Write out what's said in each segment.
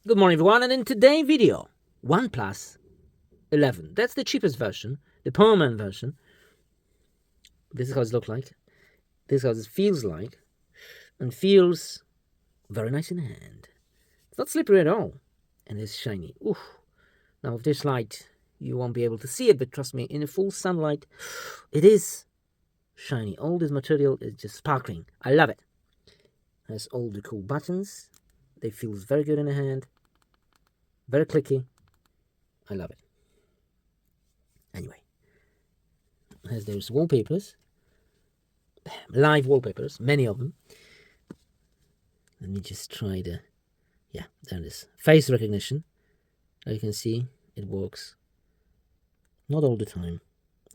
Good morning everyone, and in today's video, OnePlus 11. That's the cheapest version, the permanent version. This is how it looks like. This is how it feels like. And feels very nice in the hand. It's not slippery at all. And it's shiny. Oof. Now with this light, you won't be able to see it, but trust me, in the full sunlight, it is shiny. All this material is just sparkling. I love it. It has all the cool buttons. They feel very good in the hand. Very clicky. I love it. Anyway, has those wallpapers, live wallpapers, many of them. Let me just try the, yeah, there it is. Face recognition. As you can see, it works. Not all the time,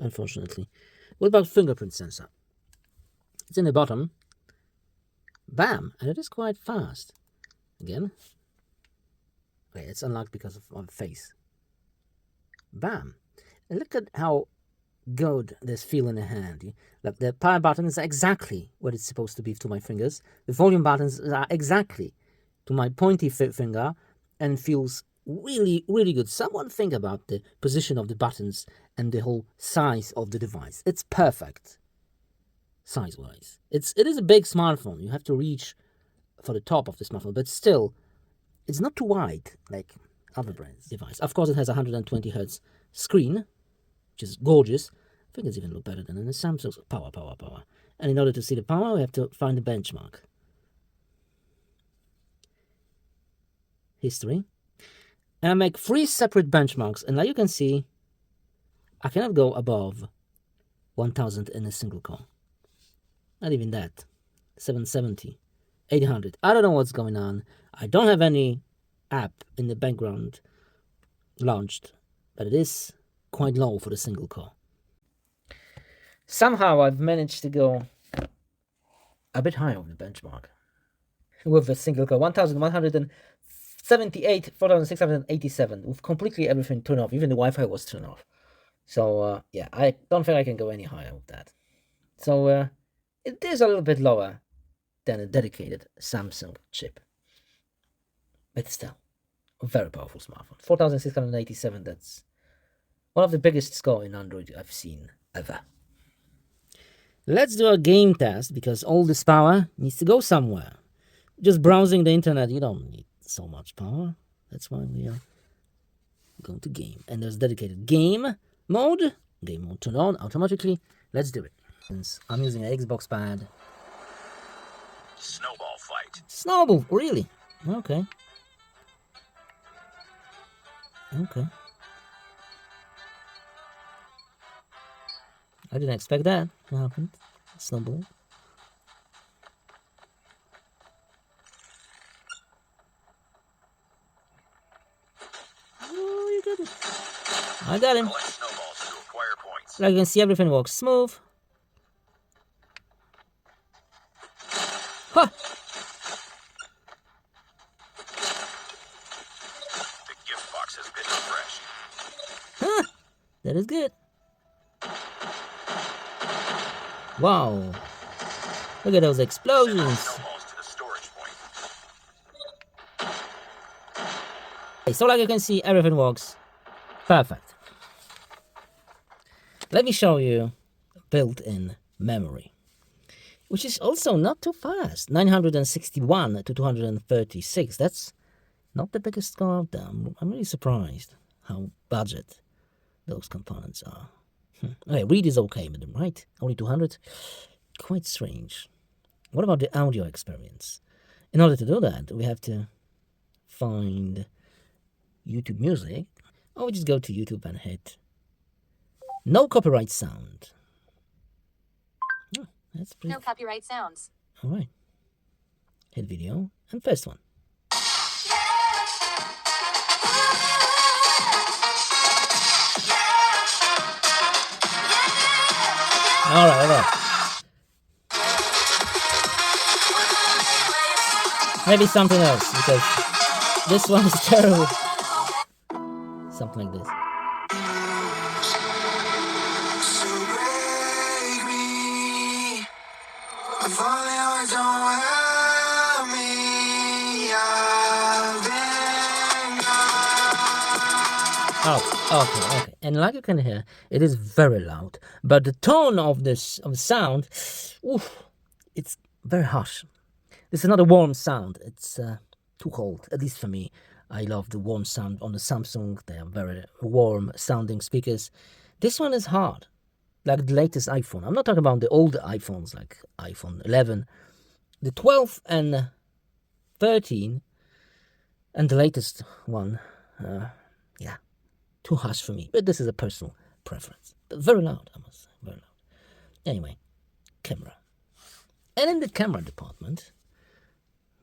unfortunately. What about fingerprint sensor? It's in the bottom. Bam! And it is quite fast. Again. Okay, it's unlocked because of face. Bam! And look at how good this feel in the hand. Look, the power button is exactly what it's supposed to be to my fingers. The volume buttons are exactly to my pointy finger and feels really, really good. Someone think about the position of the buttons and the whole size of the device. It's perfect, size-wise. It is a big smartphone. You have to reach for the top of the smartphone, but still, it's not too wide like other brands' device. Of course, it has a 120 Hz screen, which is gorgeous. I think it's even look better than in the Samsung's. Power. And in order to see the power, we have to find the benchmark. History. And I make 3 separate benchmarks. And like you can see, I cannot go above 1000 in a single core. Not even that. 770, 800. I don't know what's going on. I don't have any app in the background launched, but it is quite low for the single core. Somehow I've managed to go a bit higher on the benchmark with the single core. 1178, 4687 with completely everything turned off. Even the Wi-Fi was turned off. So yeah, I don't think I can go any higher with that. So it is a little bit lower than a dedicated Samsung chip, but still a very powerful smartphone. 4687, that's one of the biggest score in Android I've seen ever. Let's do a game test, because all this power needs to go somewhere. Just browsing the internet, you don't need so much power. That's why we are going to game. And there's dedicated game mode. Game mode turned on automatically. Let's do it. Since I'm using an Xbox pad. Snowball fight. Snowball, really? Okay. Okay. I didn't expect that to happen. Snowball. Oh, you got it. I got him. Collect snowballs to acquire points. Like you can see, everything works smooth. Huh. The gift box has been refreshed. Huh. That is good. Wow. Look at those explosions. Snowballs to the storage point. Okay, so like you can see, everything works perfect. Let me show you built-in memory, which is also not too fast. 961 to 236. That's not the biggest score out there. I'm really surprised how budget those components are. Okay, read is okay with them, right? Only 200? Quite strange. What about the audio experience? In order to do that, we have to find YouTube Music. Or we just go to YouTube and hit no copyright sound. Oh, that's pretty. No copyright sounds. All right. Hit video and first one. All right. Maybe something else, because this one is terrible. Something like this. So break me. If only I don't help me. I've been Okay. And like you can hear, it is very loud. But the tone of the sound, oof, it's very harsh. This is not a warm sound. It's too cold, at least for me. I love the warm sound on the Samsung. They are very warm sounding speakers. This one is hard, like the latest iPhone. I'm not talking about the older iPhones, like iPhone 11. The 12 and 13 and the latest one, yeah, too harsh for me. But this is a personal preference. But very loud, I must say, very loud. Anyway, camera. And in the camera department,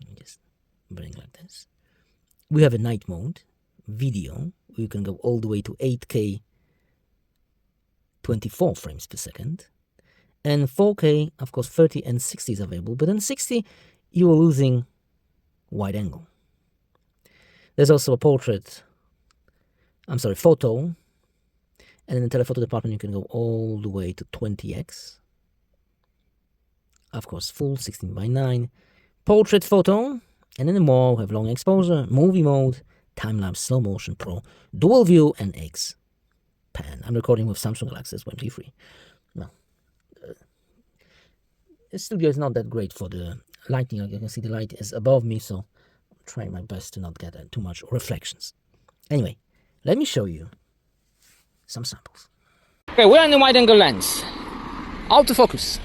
let me just bring like this. We have a night mode, video. You can go all the way to 8K 24 frames per second. And 4K, of course, 30 and 60 is available. But in 60, you are losing wide angle. There's also a photo. And in the telephoto department, you can go all the way to 20x. Of course, full 16:9. Portrait photo. And in the more, we have long exposure, movie mode, time-lapse, slow motion, pro, dual view, and X pan. I'm recording with Samsung Galaxy S23. No. The studio is not that great for the lighting. Like you can see, the light is above me, so I'm trying my best to not get too much reflections. Anyway, let me show you some samples. Okay, we're in the wide-angle lens. Autofocus.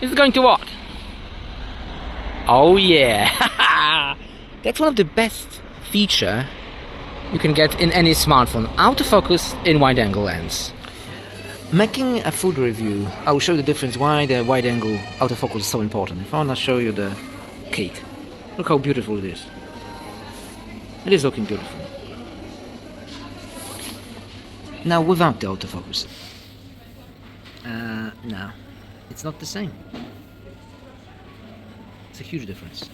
Is it going to work? Oh yeah! That's one of the best feature you can get in any smartphone. Autofocus in wide-angle lens. Making a food review, I will show you the difference why the wide-angle autofocus is so important. If I want to show you the cake, look how beautiful it is. It is looking beautiful. Now without the autofocus. No, it's not the same. It's a huge difference.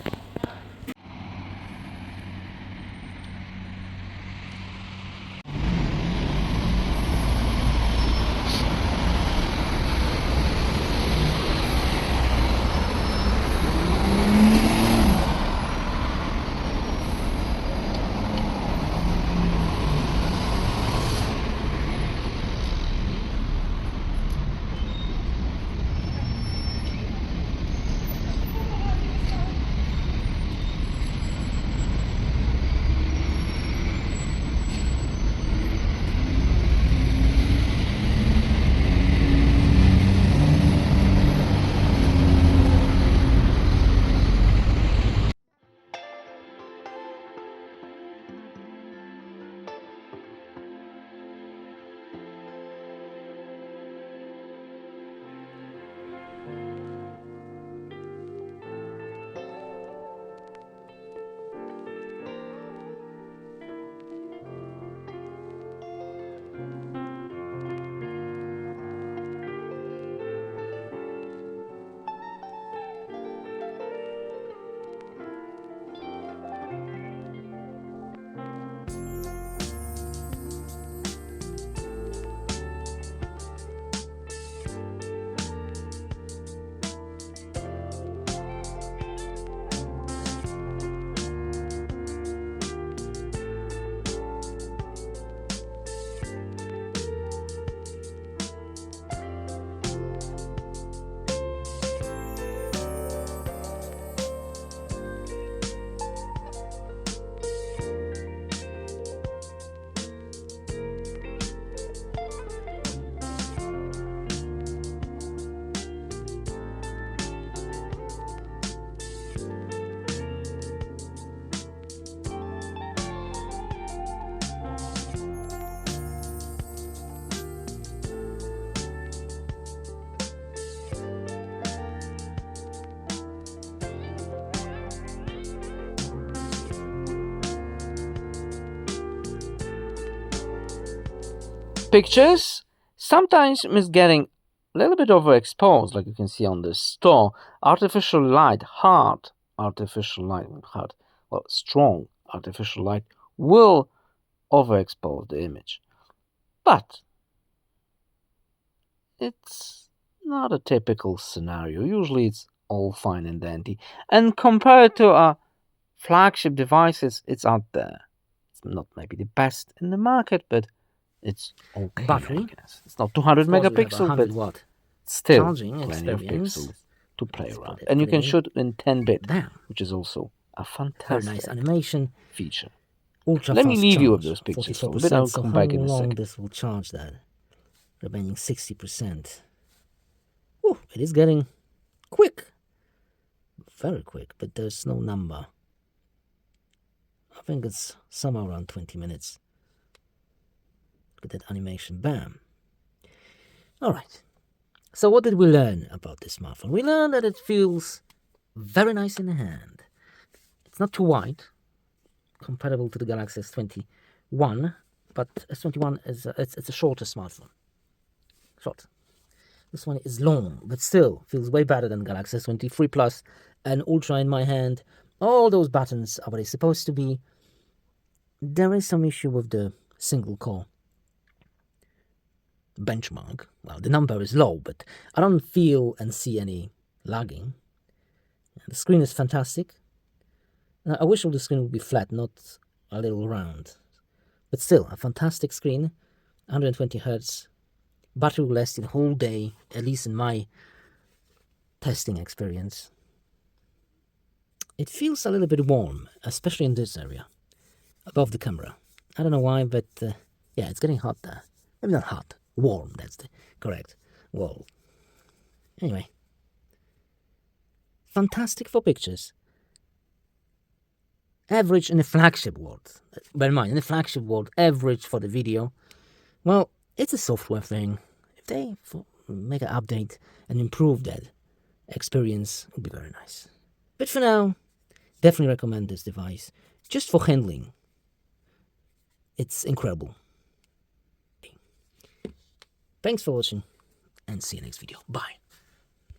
Pictures sometimes is getting a little bit overexposed, like you can see on the store. Strong artificial light will overexpose the image. But it's not a typical scenario. Usually it's all fine and dandy. And compared to our flagship devices, it's out there. It's not maybe the best in the market, but it's okay. Battery. I guess. It's not 200 Of course, we have a megapixels, 100 but watt still charging plenty of experience. pixels to play Let's around. put it- And you put it can in. shoot in 10-bit, Bam. which is also a Very fantastic nice animation. feature. Ultra Let me fast leave you with charge, those pictures for a 44%. bit. I'll So come how back in a long second. this will charge that? Remaining 60%. Whew, it is getting quick. Very quick, but there's no number. I think it's somewhere around 20 minutes. Look at that animation. Bam. All right. So what did we learn about this smartphone? We learned that it feels very nice in the hand. It's not too wide, comparable to the Galaxy S21, but S21 is it's a shorter smartphone. Short. This one is long, but still feels way better than Galaxy S23 Plus and Ultra in my hand. All those buttons are what it's supposed to be. There is some issue with the single core benchmark. Well, the number is low, but I don't feel and see any lagging. The screen is fantastic. I wish all the screen would be flat, not a little round. But still, a fantastic screen, 120 Hz. Battery will last the whole day, at least in my testing experience. It feels a little bit warm, especially in this area, above the camera. I don't know why, but yeah, it's getting hot there. Maybe not hot, warm, that's the correct word. Anyway, fantastic for pictures. Average in the flagship world. Bear in mind, in the flagship world, average for the video. Well, it's a software thing. If they make an update and improve that experience, it would be very nice. But for now, definitely recommend this device. Just for handling. It's incredible. Thanks for watching, and see you next video. Bye.